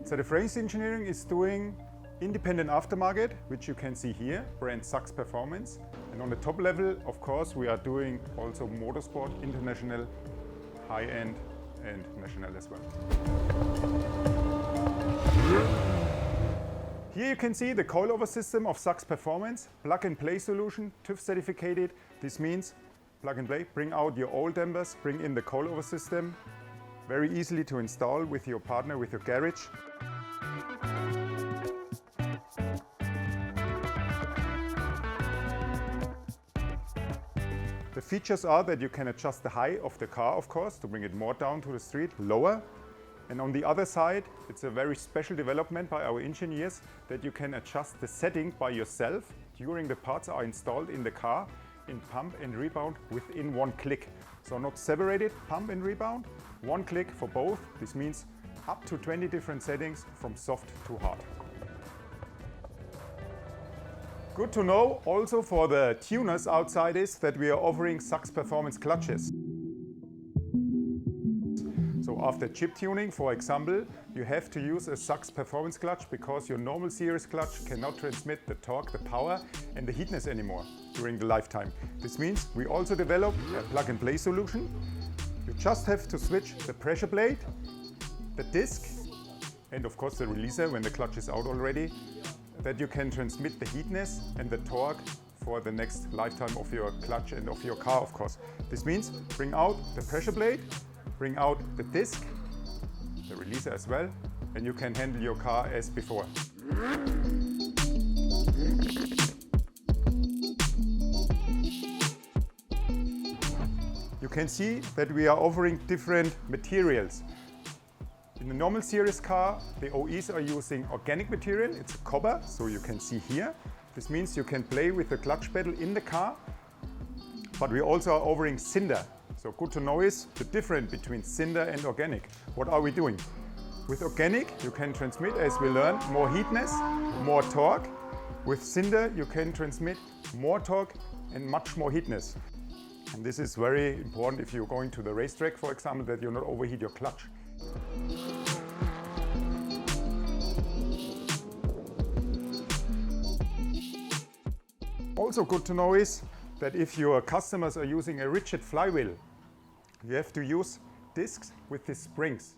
So the frames engineering is doing independent aftermarket, which you can see here, brand SACHS Performance. And on the top level, of course, we are doing also motorsport, international, high-end and national as well. Here you can see the coilover system of SACHS Performance, plug-and-play solution, TÜV certificated. This means plug and play, bring out your oil dampers, bring in the coilover system, very easily to install with your partner, with your garage. The features are that you can adjust the height of the car, of course, to bring it more down to the street, lower. And on the other side, it's a very special development by our engineers that you can adjust the setting by yourself during the parts are installed in the car in pump and rebound within one click. So not separated, pump and rebound, one click for both. This means up to 20 different settings from soft to hard. Good to know also for the tuners outside is that we are offering SACHS Performance clutches. So after chip tuning, for example, you have to use a SACHS Performance clutch because your normal series clutch cannot transmit the torque, the power and the heatness anymore during the lifetime. This means we also developed a plug-and-play solution. You just have to switch the pressure plate, the disc and of course the releaser when the clutch is out already, that you can transmit the heatness and the torque for the next lifetime of your clutch and of your car, of course. This means bring out the pressure plate, bring out the disc, the releaser as well, and you can handle your car as before. You can see that we are offering different materials. In the normal series car, the OEs are using organic material. It's a copper, so you can see here. This means you can play with the clutch pedal in the car, but we also are offering cinder. So good to know is the difference between cinder and organic. What are we doing? With organic, you can transmit, as we learned, more heatness, more torque. With cinder, you can transmit more torque and much more heatness. And this is very important if you're going to the racetrack, for example, that you not overheat your clutch. Also good to know is that if your customers are using a rigid flywheel, you have to use discs with these springs.